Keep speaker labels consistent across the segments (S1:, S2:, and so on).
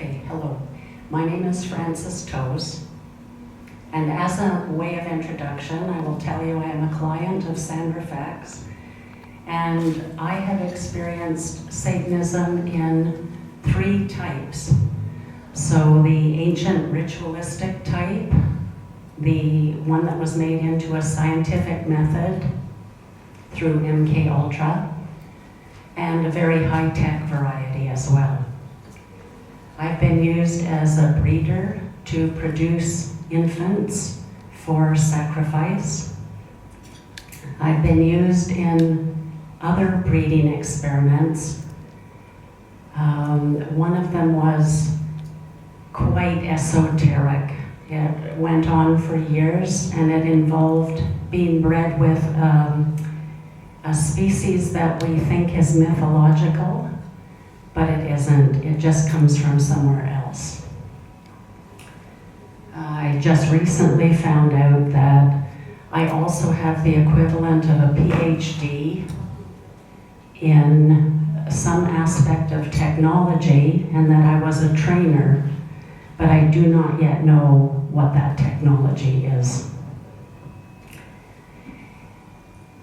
S1: Okay, hello. My name is Frances Toews, and as a way of introduction, I will tell you I am a client of Sandra Fax, and I have experienced Satanism in 3 types. So the ancient ritualistic type, the one that was made into a scientific method through MK Ultra, and a very high-tech variety as well. I've been used as a breeder to produce infants for sacrifice. I've been used in other breeding experiments. One of them was quite esoteric. It went on for years, and it involved being bred with a species that we think is mythological, but it isn't. It just comes from somewhere else. I just recently found out that I also have the equivalent of a PhD in some aspect of technology, and that I was a trainer, but I do not yet know what that technology is.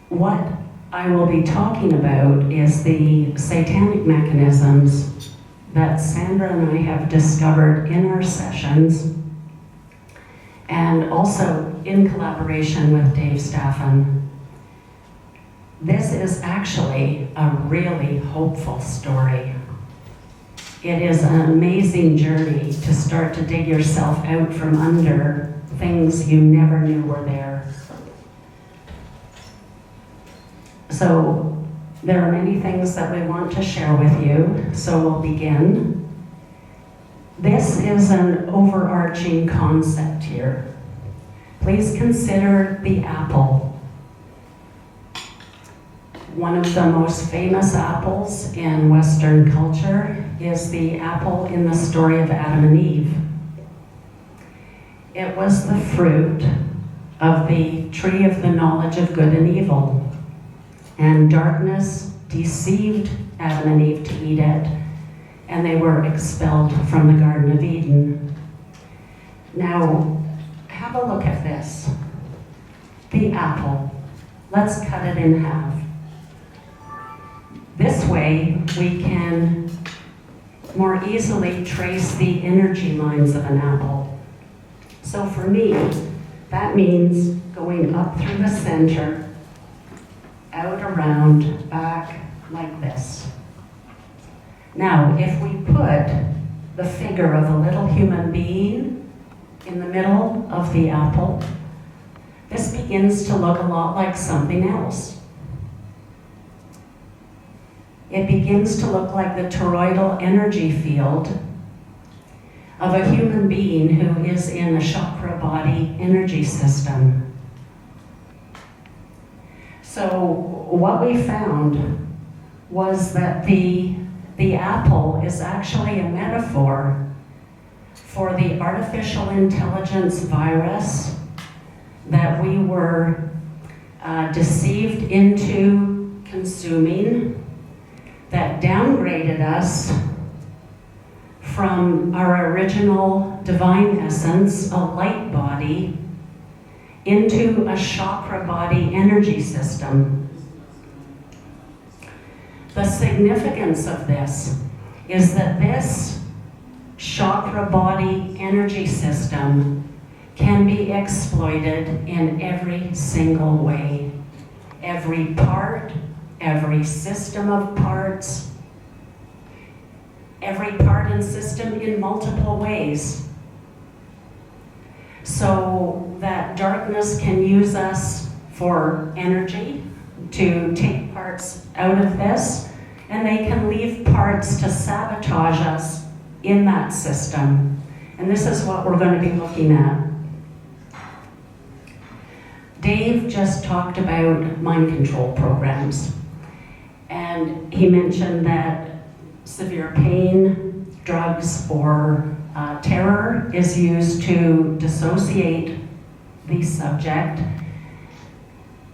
S1: What I will be talking about is the satanic mechanisms that Sandra and I have discovered in our sessions, and also in collaboration with Dave Staffen. This is actually a really hopeful story. It is an amazing journey to start to dig yourself out from under things you never knew were there. So there are many things that we want to share with you, so we'll begin. This is an overarching concept here. Please consider the apple. One of the most famous apples in Western culture is the apple in the story of Adam and Eve. It was the fruit of the tree of the knowledge of good and evil. And darkness deceived Adam and Eve to eat it, and they were expelled from the Garden of Eden. Now, have a look at this. The apple. Let's cut it in half. This way, we can more easily trace the energy lines of an apple. So for me, that means going up through the center, out, around, back, like this. Now, if we put the figure of a little human being in the middle of the apple, this begins to look a lot like something else. It begins to look like the toroidal energy field of a human being who is in a chakra body energy system. So what we found was that the apple is actually a metaphor for the artificial intelligence virus that we were deceived into consuming, that downgraded us from our original divine essence, a light body, into a chakra body energy system. The significance of this is that this chakra body energy system can be exploited in every single way. Every part, every system of parts, every part and system in multiple ways. So that darkness can use us for energy to take parts out of this, and they can leave parts to sabotage us in that system. And this is what we're going to be looking at. Dave just talked about mind control programs, and he mentioned that severe pain, drugs, or terror is used to dissociate the subject.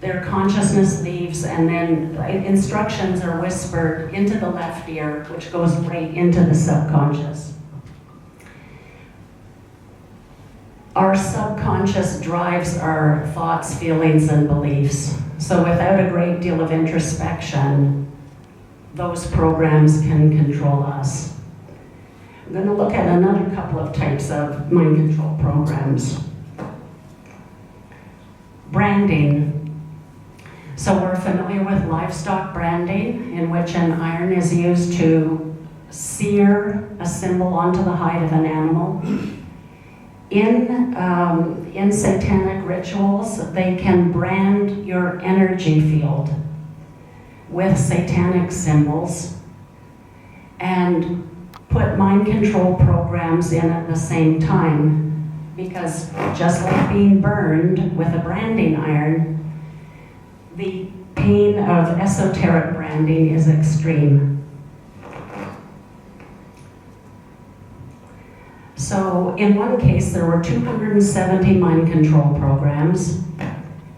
S1: Their consciousness leaves, and then instructions are whispered into the left ear, which goes right into the subconscious. Our subconscious drives our thoughts, feelings, and beliefs. So without a great deal of introspection, those programs can control us. I'm going to look at another couple of types of mind control programs. Branding. So we're familiar with livestock branding, in which an iron is used to sear a symbol onto the hide of an animal. In satanic rituals, they can brand your energy field with satanic symbols and put mind control programs in at the same time, because just like being burned with a branding iron, the pain of esoteric branding is extreme. So in one case, there were 270 mind control programs.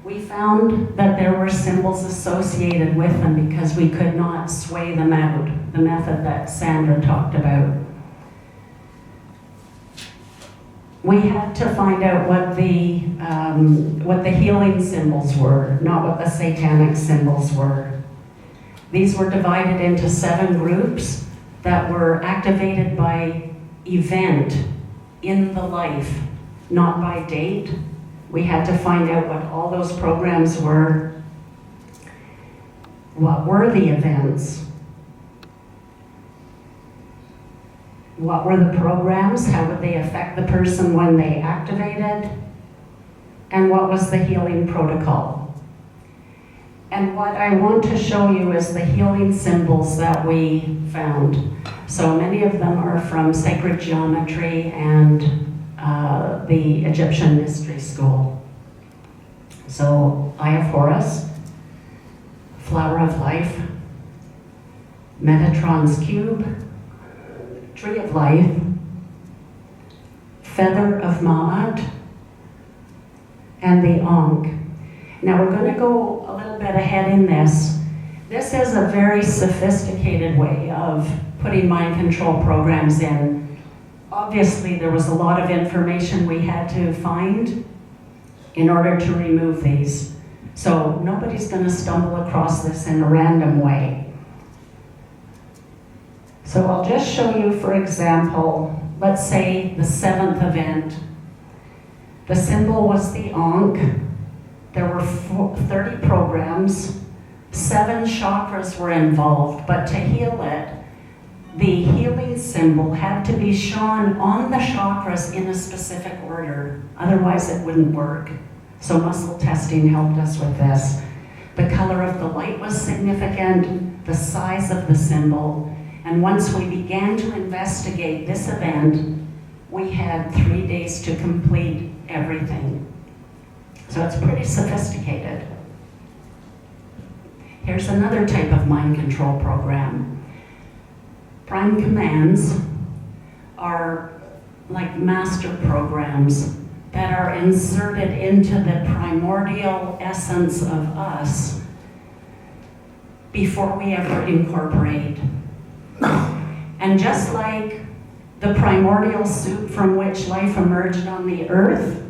S1: We found that there were symbols associated with them because we could not sway them out, the method that Sandra talked about. We had to find out what the healing symbols were, not what the satanic symbols were. These were divided into 7 groups that were activated by event in the life, not by date. We had to find out what all those programs were. What were the events? What were the programs? How would they affect the person when they activated? And what was the healing protocol? And what I want to show you is the healing symbols that we found. So many of them are from sacred geometry and the Egyptian mystery school. So Eye of Horus, Flower of Life, Metatron's Cube, Tree of Life, Feather of Ma'at, and the Ankh. Now we're going to go a little bit ahead in this. This is a very sophisticated way of putting mind control programs in. Obviously, there was a lot of information we had to find in order to remove these. So nobody's going to stumble across this in a random way. So I'll just show you, for example, let's say the 7th event. The symbol was the Ankh. There were 30 programs. 7 chakras were involved, but to heal it, the healing symbol had to be shone on the chakras in a specific order. Otherwise, it wouldn't work. So muscle testing helped us with this. The color of the light was significant, the size of the symbol, and once we began to investigate this event, we had 3 days to complete everything. So it's pretty sophisticated. Here's another type of mind control program. Prime commands are like master programs that are inserted into the primordial essence of us before we ever incorporate. And just like the primordial soup from which life emerged on the earth,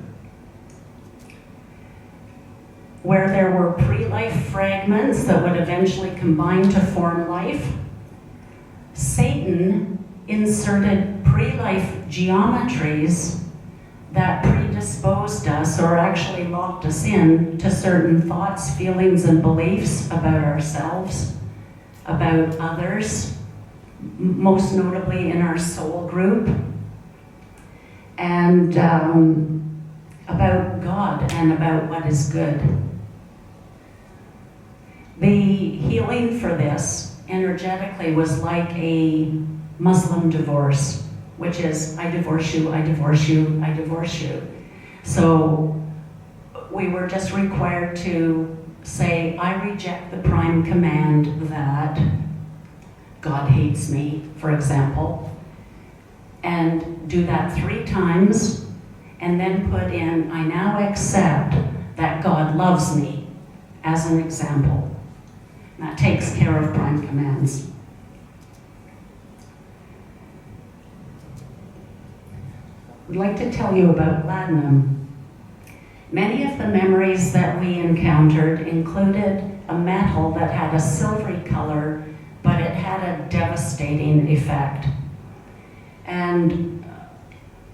S1: where there were pre-life fragments that would eventually combine to form life, Satan inserted pre-life geometries that predisposed us, or actually locked us in, to certain thoughts, feelings, and beliefs about ourselves, about others, most notably in our soul group, and about God and about what is good. The healing for this energetically was like a Muslim divorce, which is, I divorce you, I divorce you, I divorce you. So we were just required to say, I reject the prime command that God hates me, for example, and do that 3 times, and then put in, I now accept that God loves me, as an example. That takes care of prime commands. I'd like to tell you about ladinum. Many of the memories that we encountered included a metal that had a silvery color, but it had a devastating effect. And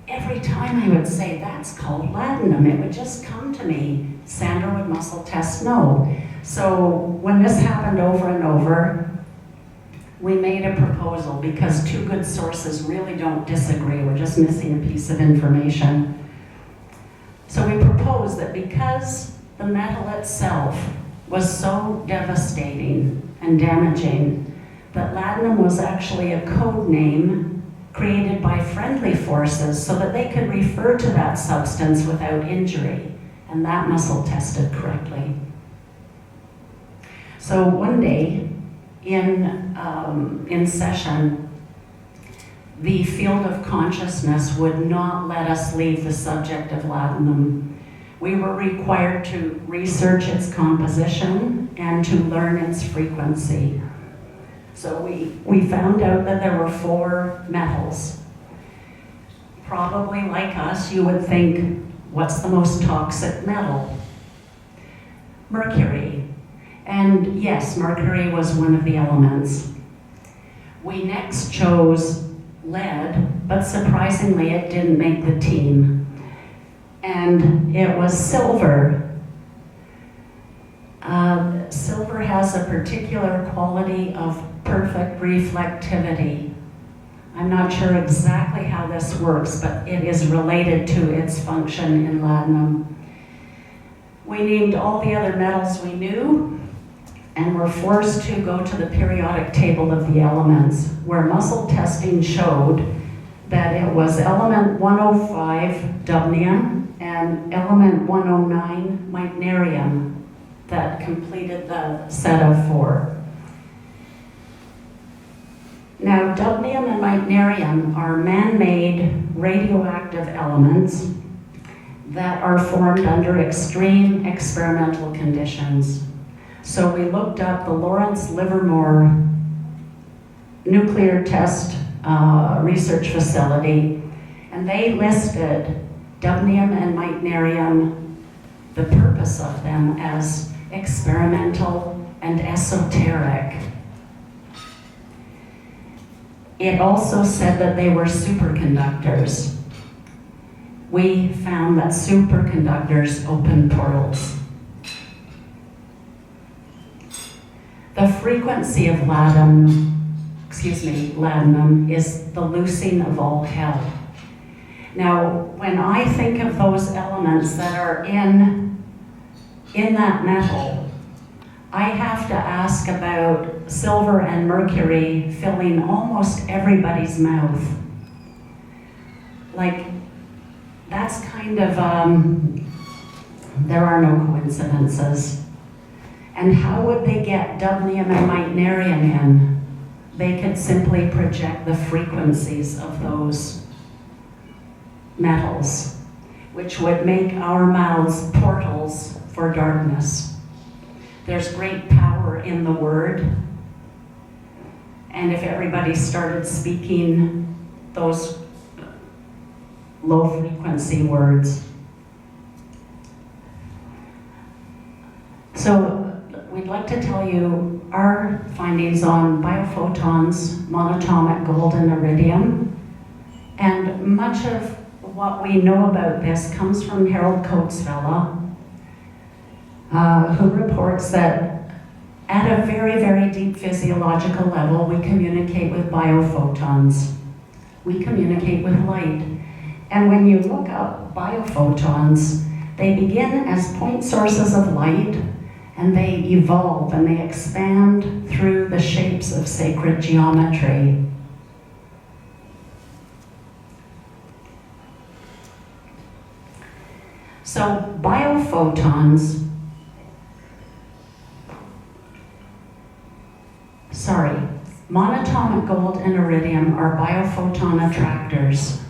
S1: every time I would say, that's called ladinum, it would just come to me. Sandra would muscle test no. So when this happened over and over, we made a proposal because two good sources really don't disagree. We're just missing a piece of information. So we proposed that because the metal itself was so devastating and damaging, that ladinum was actually a code name created by friendly forces so that they could refer to that substance without injury. And that muscle tested correctly. So one day in session, the field of consciousness would not let us leave the subject of ladinum. We were required to research its composition and to learn its frequency. So we found out that there were 4 metals. Probably like us, you would think, what's the most toxic metal? Mercury. And yes, mercury was one of the elements. We next chose lead, but surprisingly it didn't make the team. And it was silver. Silver has a particular quality of perfect reflectivity. I'm not sure exactly how this works, but it is related to its function in ladinum. We named all the other metals we knew, and were forced to go to the periodic table of the elements, where muscle testing showed that it was element 105, dubnium, and element 109, meitnerium, that completed the set of 4. Now, dubnium and meitnerium are man-made radioactive elements that are formed under extreme experimental conditions. So we looked up the Lawrence Livermore nuclear test research facility, and they listed dubnium and meitnerium, the purpose of them, as experimental and esoteric. It also said that they were superconductors. We found that superconductors open portals. The frequency of ladinum is the loosing of all hell. Now, when I think of those elements that are in that metal, I have to ask about silver and mercury filling almost everybody's mouth. Like, that's kind of, there are no coincidences. And how would they get dubnium and meitnerium in? They could simply project the frequencies of those metals, which would make our mouths portals for darkness. There's great power in the word, and if everybody started speaking those low frequency words. So we'd like to tell you our findings on biophotons, monatomic gold and iridium, and much of what we know about this comes from Harold Coatesville, who reports that at a very, very deep physiological level, we communicate with biophotons. We communicate with light. And when you look up biophotons, they begin as point sources of light, and they evolve and they expand through the shapes of sacred geometry. So biophotons, monatomic gold and iridium are biophoton attractors.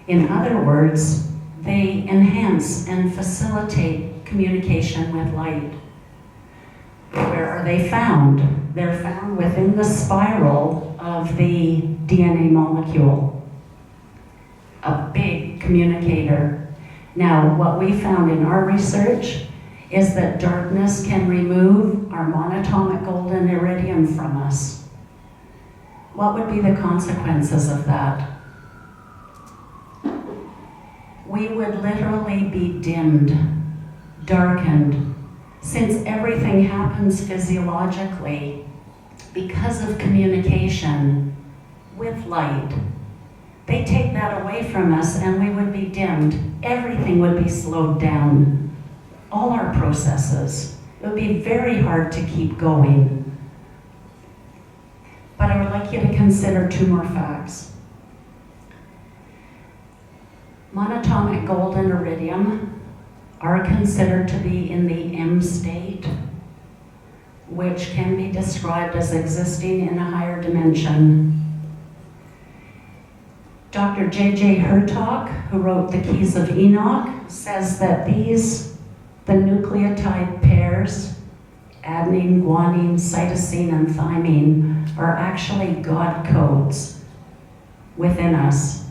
S1: In other words, they enhance and facilitate communication with light. Where are they found? They're found within the spiral of the DNA molecule. A big communicator. Now, what we found in our research is that darkness can remove our monatomic gold and iridium from us. What would be the consequences of that? We would literally be dimmed, darkened, since everything happens physiologically because of communication with light. They take that away from us and we would be dimmed. Everything would be slowed down. All our processes. It would be very hard to keep going. But I would like you to consider two more facts. Monatomic gold and iridium are considered to be in the M state, which can be described as existing in a higher dimension. Dr. J.J. Hertog, who wrote The Keys of Enoch, says that the nucleotide pairs, adenine, guanine, cytosine, and thymine, are actually God codes within us.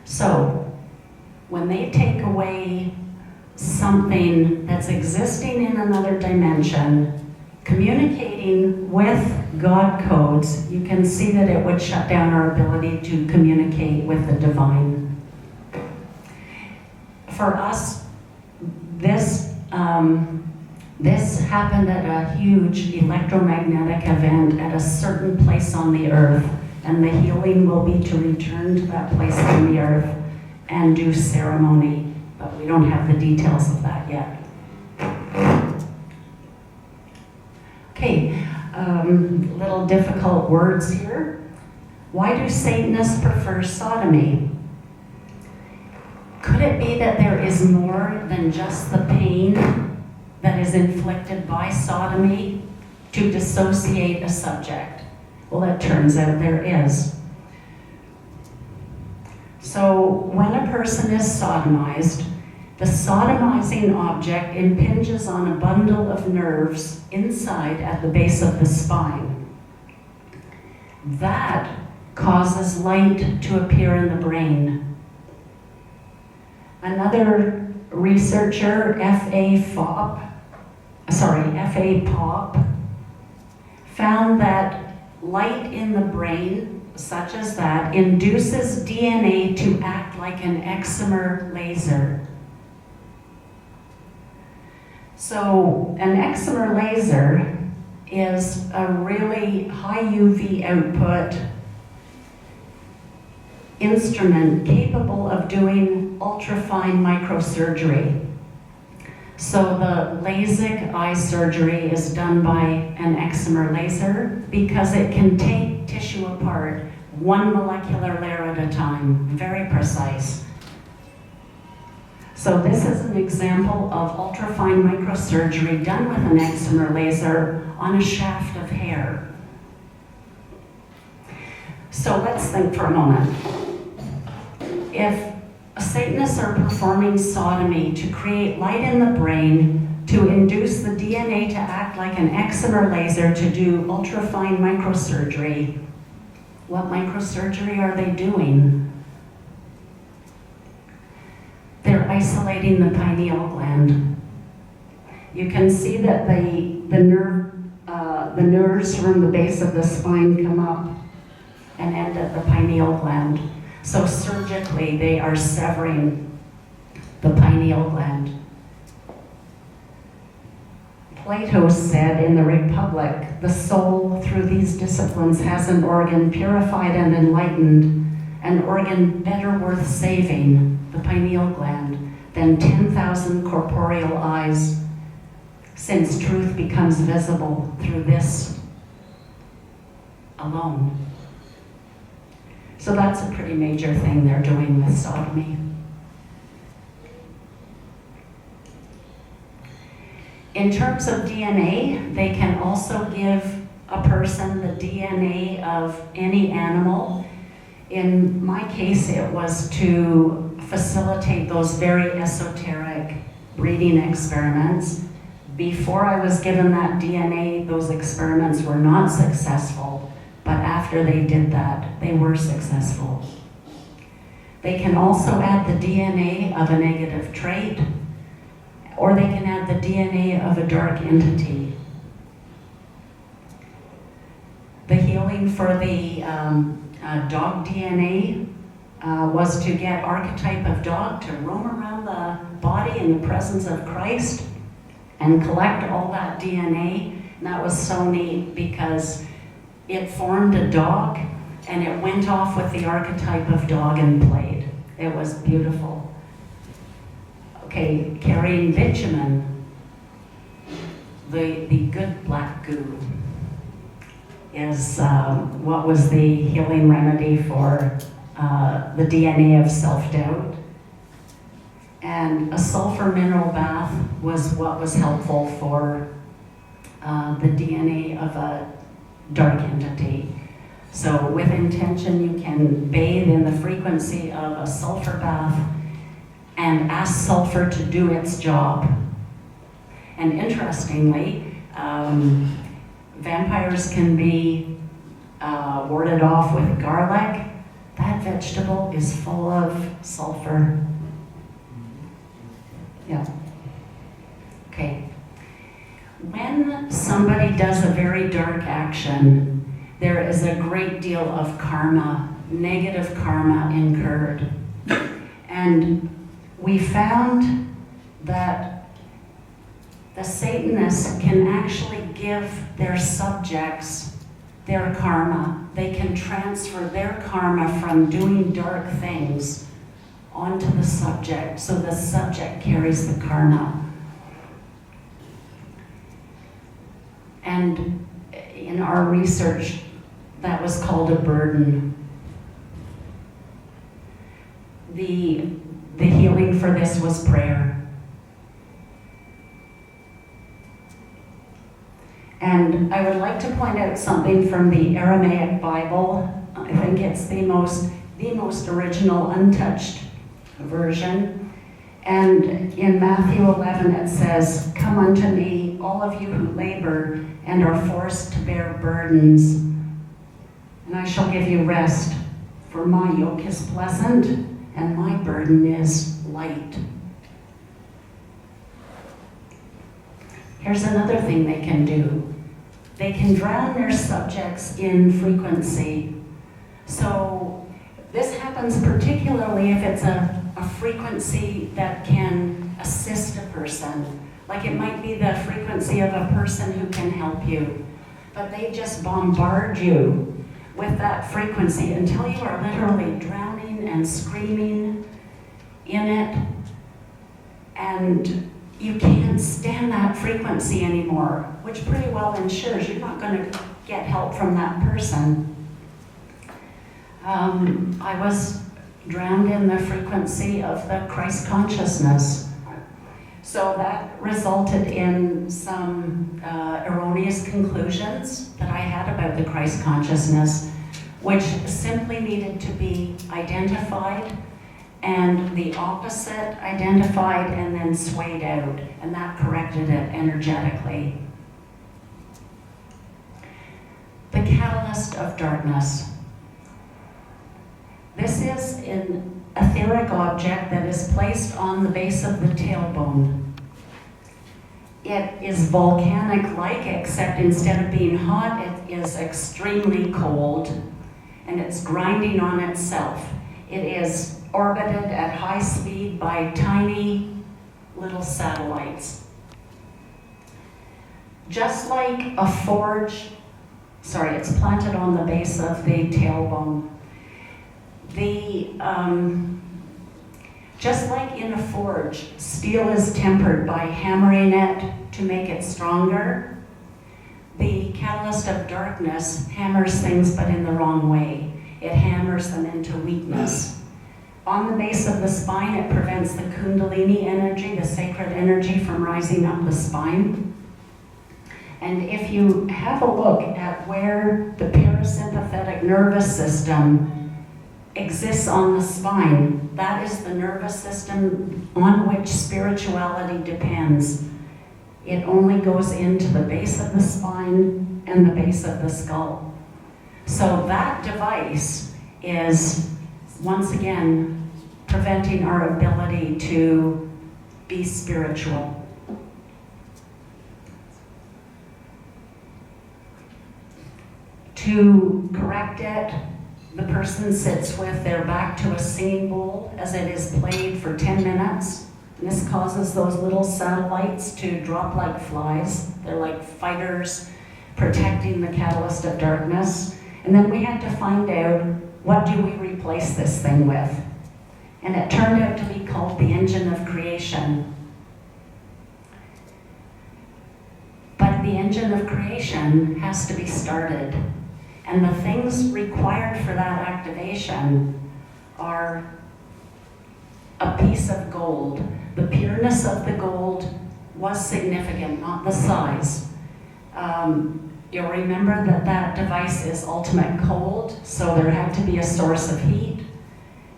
S1: So, when they take away something that's existing in another dimension, communicating with God codes, you can see that it would shut down our ability to communicate with the divine. For us, this happened at a huge electromagnetic event at a certain place on the earth, and the healing will be to return to that place on the earth and do ceremony, but we don't have the details of that yet. Okay, little difficult words here. Why do Satanists prefer sodomy? Could it be that there is more than just the pain that is inflicted by sodomy to dissociate a subject? Well, it turns out there is. So when a person is sodomized, the sodomizing object impinges on a bundle of nerves inside at the base of the spine. That causes light to appear in the brain. Another researcher, F.A. Pop, found that light in the brain, such as that, induces DNA to act like an excimer laser. So an excimer laser is a really high UV output instrument capable of doing ultrafine microsurgery. So the LASIK eye surgery is done by an excimer laser because it can take tissue apart one molecular layer at a time, very precise. So this is an example of ultrafine microsurgery done with an excimer laser on a shaft of hair. So let's think for a moment. If Satanists are performing sodomy to create light in the brain, to induce the DNA to act like an excimer laser to do ultrafine microsurgery, what microsurgery are they doing? They're isolating the pineal gland. You can see that the nerves from the base of the spine come up and end at the pineal gland. So surgically, they are severing the pineal gland. Plato said in the Republic, the soul through these disciplines has an organ purified and enlightened, an organ better worth saving, the pineal gland, than 10,000 corporeal eyes, since truth becomes visible through this alone. So that's a pretty major thing they're doing with sodomy. In terms of DNA, they can also give a person the DNA of any animal. In my case, it was to facilitate those very esoteric breeding experiments. Before I was given that DNA, those experiments were not successful. But after they did that, they were successful. They can also add the DNA of a negative trait, or they can add the DNA of a dark entity. The healing for the dog DNA was to get archetype of dog to roam around the body in the presence of Christ and collect all that DNA. And that was so neat because it formed a dog and it went off with the archetype of dog and played. It was beautiful. Okay, carrying bitumen, the good black goo, is what was the healing remedy for the DNA of self-doubt. And a sulfur mineral bath was what was helpful for the DNA of a dark entity. So with intention, you can bathe in the frequency of a sulfur bath and ask sulfur to do its job. And interestingly, vampires can be warded off with garlic. That vegetable is full of sulfur. Yeah. Okay. When somebody does a very dark action, there is a great deal of karma, negative karma incurred. And we found that the Satanists can actually give their subjects their karma. They can transfer their karma from doing dark things onto the subject, so the subject carries the karma. And in our research, that was called a burden. The healing for this was prayer. And I would like to point out something from the Aramaic Bible. I think it's the most original, untouched version. And in Matthew 11 it says, "Come unto me, all of you who labor and are forced to bear burdens, and I shall give you rest. For my yoke is pleasant and my burden is light." Here's another thing they can do. They can drown their subjects in frequency. So this happens particularly if it's a frequency that can assist a person. Like it might be the frequency of a person who can help you, but they just bombard you with that frequency until you are literally drowning and screaming in it, and you can't stand that frequency anymore, which pretty well ensures you're not going to get help from that person. I was drowned in the frequency of the Christ consciousness. So that resulted in some erroneous conclusions that I had about the Christ consciousness, which simply needed to be identified and the opposite identified and then swayed out, and that corrected it energetically. The catalyst of darkness. This is an etheric object that is placed on the base of the tailbone. It is volcanic-like, except instead of being hot, it is extremely cold, and it's grinding on itself. It is orbited at high speed by tiny little satellites. Just like a forge, it's planted on the base of the tailbone. Just like in a forge, steel is tempered by hammering it to make it stronger. The catalyst of darkness hammers things, but in the wrong way. It hammers them into weakness. On the base of the spine, it prevents the Kundalini energy, the sacred energy, from rising up the spine. And if you have a look at where the parasympathetic nervous system exists on the spine, that is the nervous system on which spirituality depends. It only goes into the base of the spine and the base of the skull. So that device is, once again, preventing our ability to be spiritual. To correct it, the person sits with their back to a singing bowl as it is played for 10 minutes. And this causes those little satellites to drop like flies. They're like fighters protecting the catalyst of darkness. And then we had to find out, what do we replace this thing with? And it turned out to be called the engine of creation. But the engine of creation has to be started. And the things required for that activation are a piece of gold. The pureness of the gold was significant, not the size. You'll remember that that device is ultimate cold, so there had to be a source of heat.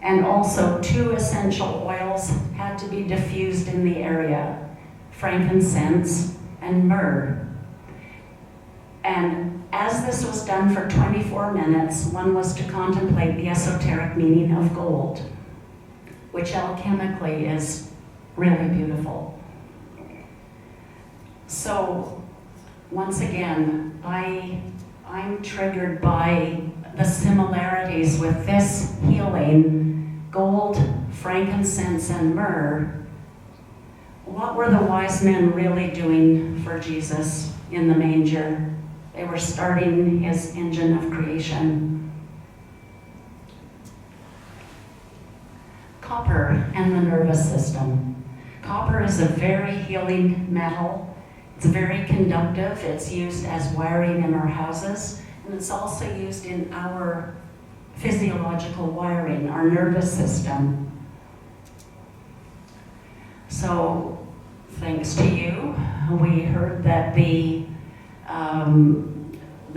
S1: And also 2 essential oils had to be diffused in the area, frankincense and myrrh. And as this was done for 24 minutes, one was to contemplate the esoteric meaning of gold, which alchemically is really beautiful. So, once again, I'm triggered by the similarities with this healing, gold, frankincense, and myrrh. What were the wise men really doing for Jesus in the manger? They were starting his engine of creation. Copper and the nervous system. Copper is a very healing metal. It's very conductive. It's used as wiring in our houses, and it's also used in our physiological wiring, our nervous system. So, thanks to you, we heard that the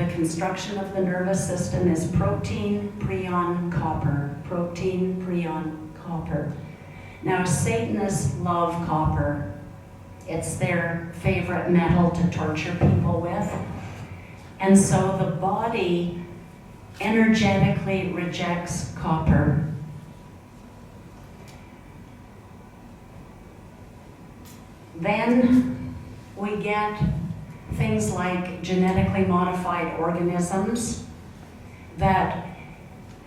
S1: construction of the nervous system is protein, prion, copper. Protein, prion, copper. Now, Satanists love copper. It's their favorite metal to torture people with. And so the body energetically rejects copper. Then we get things like genetically modified organisms. That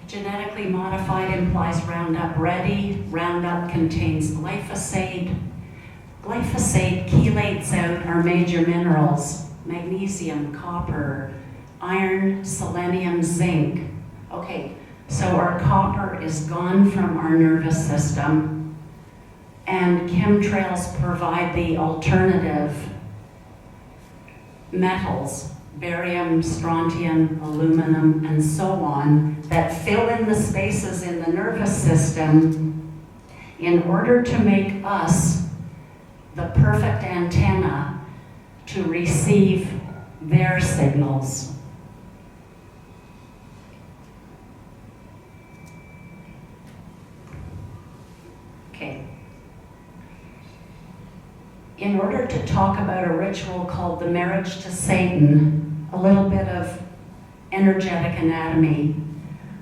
S1: genetically modified implies Roundup Ready. Roundup contains glyphosate. Glyphosate chelates out our major minerals: magnesium, copper, iron, selenium, zinc. Okay, so our copper is gone from our nervous system, and chemtrails provide the alternative metals, barium, strontium, aluminum, and so on, that fill in the spaces in the nervous system in order to make us the perfect antenna to receive their signals. Okay. In order to talk about a ritual called the marriage to Satan, a little bit of energetic anatomy.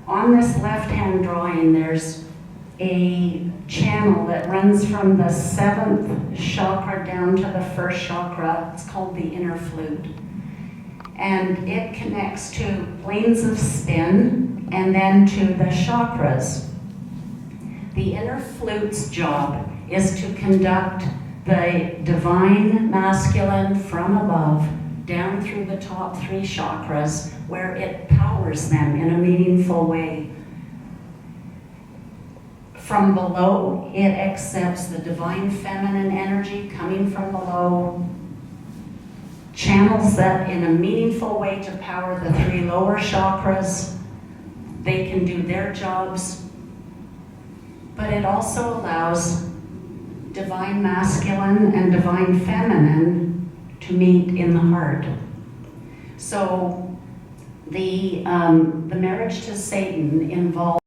S1: On this left-hand drawing, there's a channel that runs from the 7th chakra down to the 1st chakra. It's called the inner flute. And it connects to planes of spin and then to the chakras. The inner flute's job is to conduct the divine masculine from above down through the top 3 chakras, where it powers them in a meaningful way. From below, it accepts the divine feminine energy coming from below, channels that in a meaningful way to power the 3 lower chakras. They can do their jobs, but it also allows divine masculine and divine feminine to meet in the heart. So the marriage to Satan involves,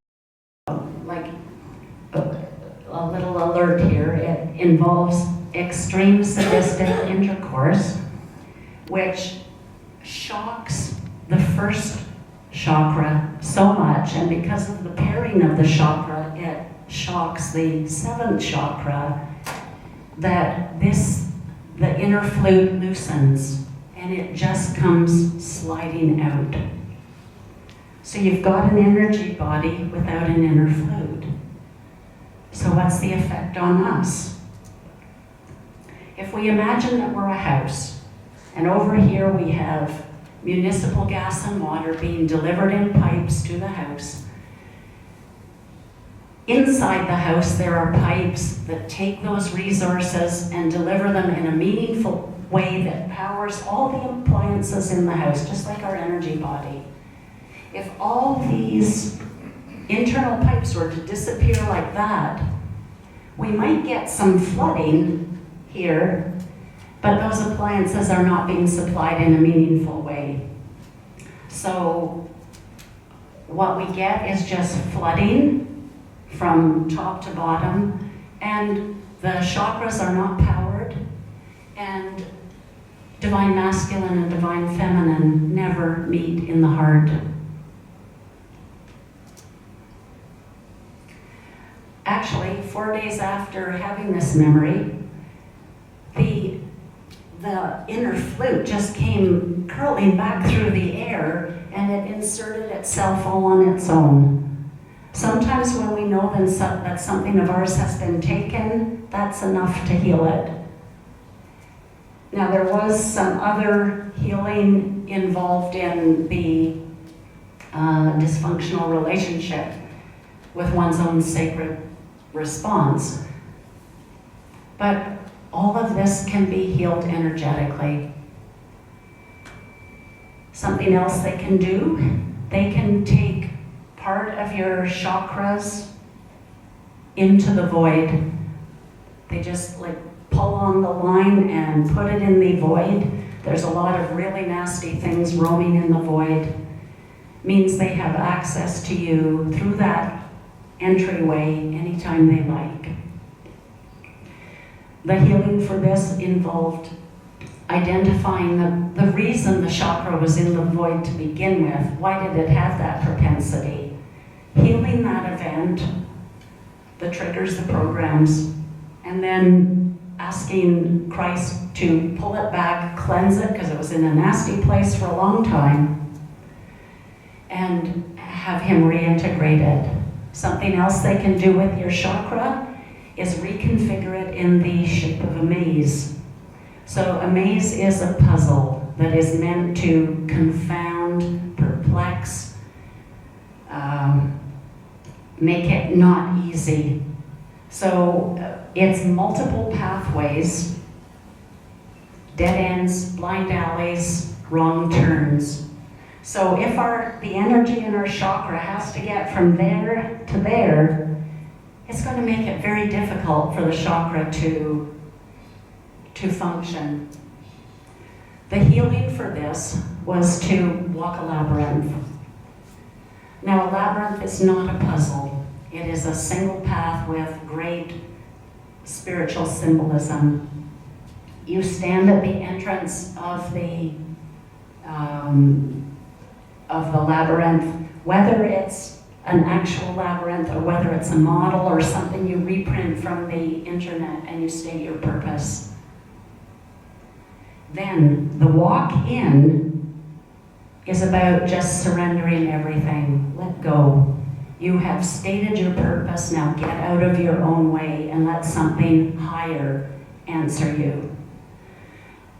S1: like, a little alert here, it involves extreme sadistic intercourse, which shocks the 1st chakra so much, and because of the pairing of the chakra, it shocks the 7th chakra, that the inner flute loosens and it just comes sliding out. So you've got an energy body without an inner flute. So what's the effect on us? If we imagine that we're a house, and over here we have municipal gas and water being delivered in pipes to the house. Inside the house there are pipes that take those resources and deliver them in a meaningful way that powers all the appliances in the house, just like our energy body. If all these internal pipes were to disappear like that, we might get some flooding here, but those appliances are not being supplied in a meaningful way. So what we get is just flooding from top to bottom, and the chakras are not powered, and divine masculine and divine feminine never meet in the heart. Actually, 4 days after having this memory, the inner flute just came curling back through the air, and it inserted itself all on its own. Sometimes when we know that something of ours has been taken, that's enough to heal it. Now, there was some other healing involved in the dysfunctional relationship with one's own sacred response. But all of this can be healed energetically. Something else they can do, they can take part of your chakras into the void. They just like pull on the line and put it in the void. There's a lot of really nasty things roaming in the void. Means they have access to you through that entryway anytime they like. The healing for this involved identifying the reason the chakra was in the void to begin with. Why did it have that propensity? Healing that event, the triggers, the programs, and then asking Christ to pull it back, cleanse it, because it was in a nasty place for a long time, and have him reintegrate it. Something else they can do with your chakra is reconfigure it in the shape of a maze. So a maze is a puzzle that is meant to confound, perplex, make it not easy. So it's multiple pathways, dead ends, blind alleys, wrong turns. So if the energy in our chakra has to get from there to there, it's going to make it very difficult for the chakra to function. The healing for this was to walk a labyrinth. Now, a labyrinth is not a puzzle. It is a single path with great spiritual symbolism. You stand at the entrance of the labyrinth, whether it's an actual labyrinth or whether it's a model or something you reprint from the internet and you state your purpose. Then the walk in is about just surrendering everything. Let go. You have stated your purpose, now get out of your own way and let something higher answer you.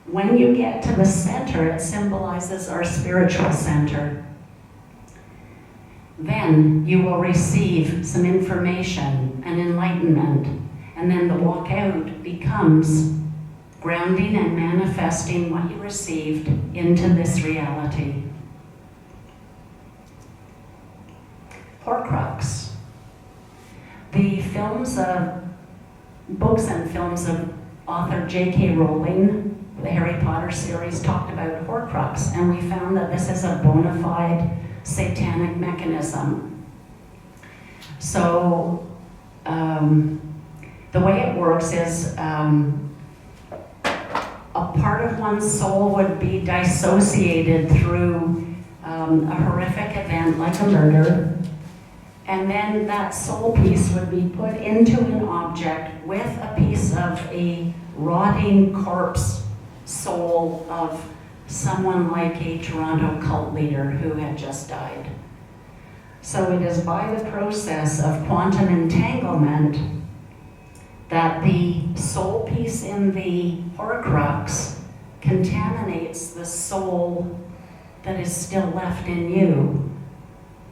S1: When you get to the center, it symbolizes our spiritual center. Then you will receive some information and enlightenment, and then the walk out becomes grounding and manifesting what you received into this reality. Horcrux. The books and films of author J.K. Rowling, the Harry Potter series, talked about Horcrux, and we found that this is a bona fide satanic mechanism. So the way it works is a part of one's soul would be dissociated through a horrific event like a murder, And then that soul piece would be put into an object with a piece of a rotting corpse soul of someone like a Toronto cult leader who had just died. So it is by the process of quantum entanglement that the soul piece in the Horcrux contaminates the soul that is still left in you.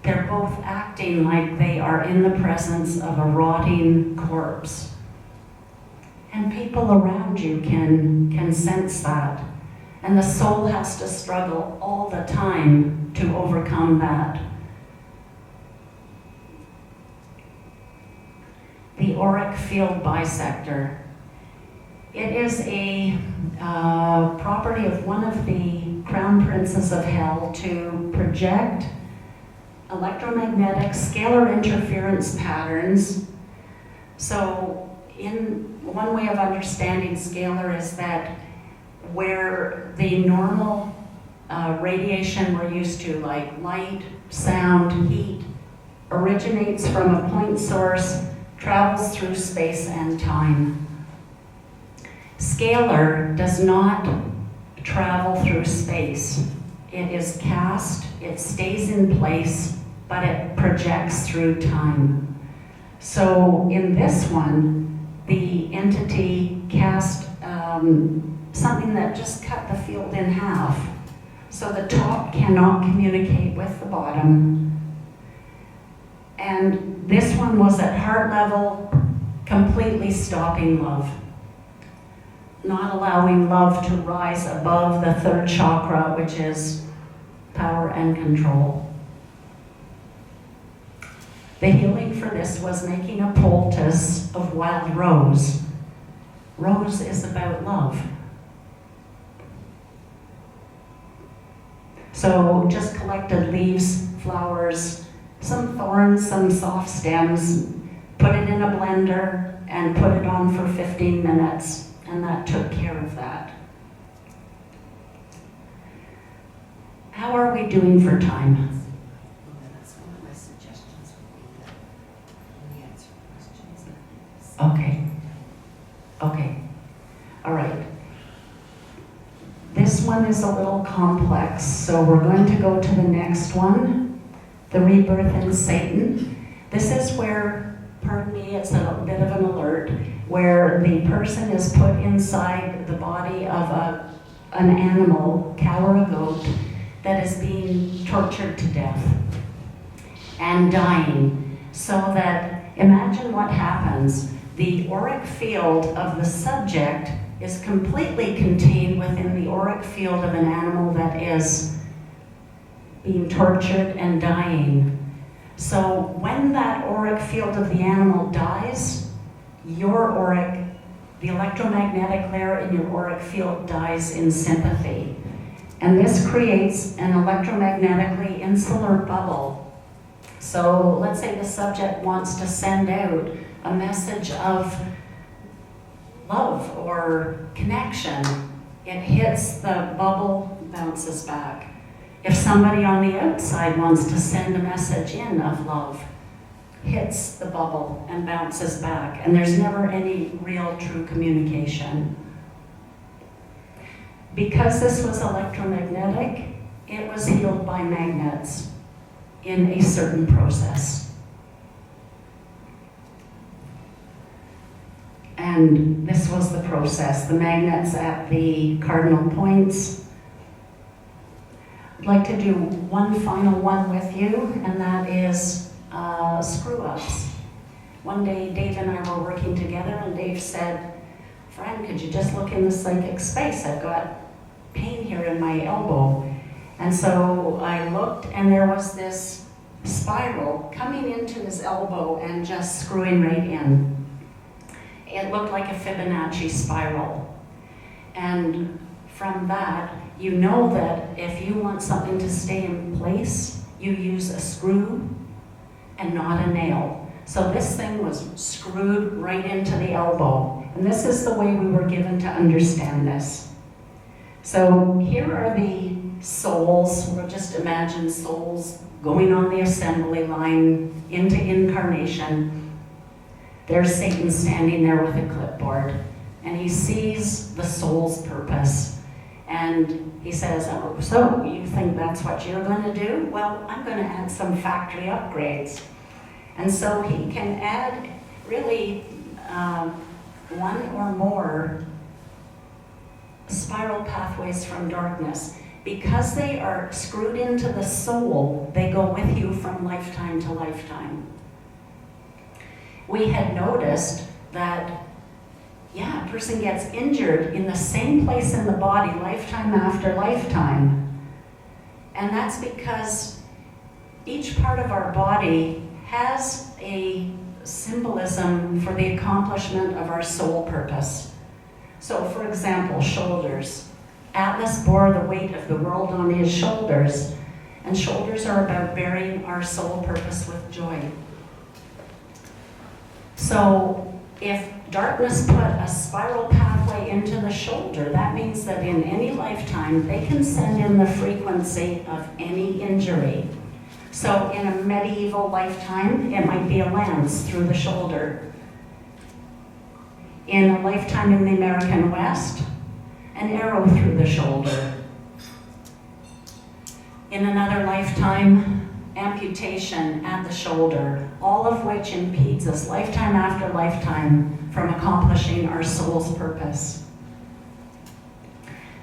S1: They're both acting like they are in the presence of a rotting corpse. And people around you can sense that. And the soul has to struggle all the time to overcome that. The auric field bisector. It is a property of one of the crown princes of hell to project electromagnetic scalar interference patterns. So one way of understanding scalar is that where the normal radiation we're used to, like light, sound, heat, originates from a point source, travels through space and time. Scalar does not travel through space. It is cast, it stays in place, but it projects through time. So in this one, the entity cast something that just cut the field in half. So the top cannot communicate with the bottom. And this one was at heart level, completely stopping love. Not allowing love to rise above the third chakra, which is power and control. The healing for this was making a poultice of wild rose. Rose is about love. So just collected leaves, flowers, some thorns, some soft stems, put it in a blender and put it on for 15 minutes, and that took care of that. How are we doing for time?
S2: That's one of my suggestions would be that we answer questions.
S1: Okay. All right. This one is a little complex, so we're going to go to the next one, the rebirth in Satan. This is where, pardon me, it's a bit of an alert, where the person is put inside the body of an animal, cow or a goat, that is being tortured to death and dying. So that, imagine what happens. The auric field of the subject is completely contained within the auric field of an animal that is being tortured and dying. So when that auric field of the animal dies, your auric, the electromagnetic layer in your auric field dies in sympathy. And this creates an electromagnetically insular bubble. So let's say the subject wants to send out a message of love or connection. It hits the bubble, bounces back. If somebody on the outside wants to send a message in of love, hits the bubble and bounces back, and there's never any real true communication. Because this was electromagnetic, it was healed by magnets in a certain process. And this was the process, the magnets at the cardinal points. I'd like to do one final one with you, and that is screw-ups. One day, Dave and I were working together, and Dave said, "Friend, could you just look in the psychic space? I've got pain here in my elbow." And so I looked, and there was this spiral coming into his elbow and just screwing right in. It looked like a Fibonacci spiral. And from that, you know that if you want something to stay in place, you use a screw and not a nail. So this thing was screwed right into the elbow. And this is the way we were given to understand this. So here are the souls, we'll just imagine souls going on the assembly line into incarnation. There's Satan standing there with a clipboard, and he sees the soul's purpose. And he says, oh, so you think that's what you're going to do? Well, I'm going to add some factory upgrades. And so he can add really one or more spiral pathways from darkness. Because they are screwed into the soul, they go with you from lifetime to lifetime. We had noticed that, yeah, a person gets injured in the same place in the body lifetime after lifetime. And that's because each part of our body has a symbolism for the accomplishment of our soul purpose. So, for example, shoulders. Atlas bore the weight of the world on his shoulders, and shoulders are about bearing our soul purpose with joy. So, if darkness put a spiral pathway into the shoulder, that means that in any lifetime, they can send in the frequency of any injury. So, in a medieval lifetime, it might be a lance through the shoulder. In a lifetime in the American West, an arrow through the shoulder. In another lifetime, amputation at the shoulder, all of which impedes us lifetime after lifetime from accomplishing our soul's purpose.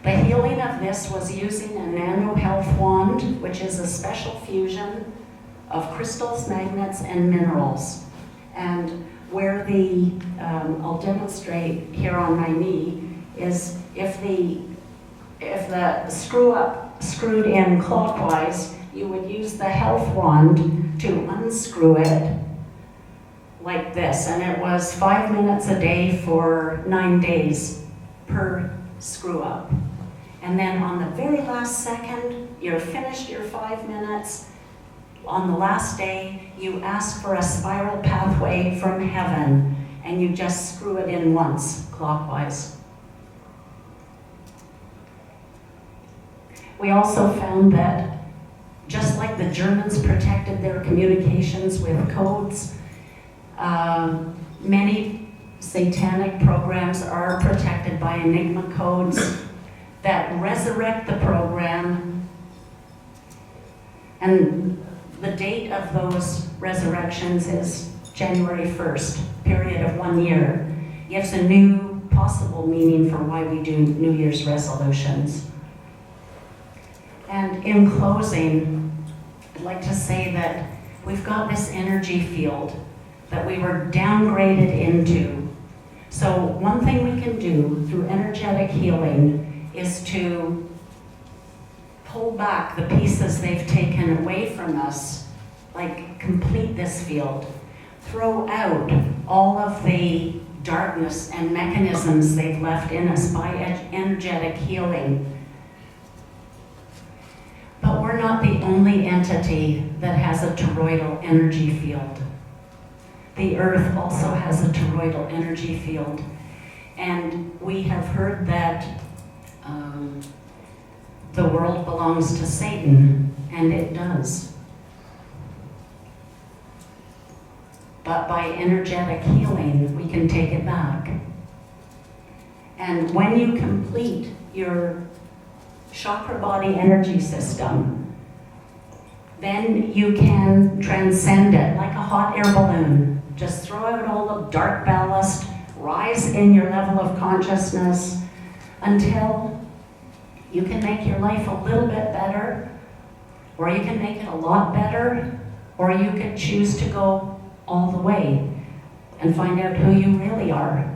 S1: The healing of this was using a nano health wand, which is a special fusion of crystals, magnets, and minerals. And where I'll demonstrate here on my knee, is if the screwed in clockwise, you would use the health wand to unscrew it like this. And it was 5 minutes a day for 9 days per screw up. And then on the very last second, you're finished your 5 minutes. On the last day, you ask for a spiral pathway from heaven, and you just screw it in once, clockwise. We also found that just like the Germans protected their communications with codes, many satanic programs are protected by Enigma codes that resurrect the program. And the date of those resurrections is January 1st, period of 1 year. Gives a new possible meaning for why we do New Year's resolutions. And in closing, I'd like to say that we've got this energy field that we were downgraded into. So one thing we can do through energetic healing is to pull back the pieces they've taken away from us, like complete this field. Throw out all of the darkness and mechanisms they've left in us by energetic healing. But we're not the only entity that has a toroidal energy field. The Earth also has a toroidal energy field. And we have heard that the world belongs to Satan, and it does. But by energetic healing, we can take it back. And when you complete your chakra body energy system, then you can transcend it like a hot air balloon. Just throw out all the dark ballast, rise in your level of consciousness until you can make your life a little bit better, or you can make it a lot better, or you can choose to go all the way and find out who you really are.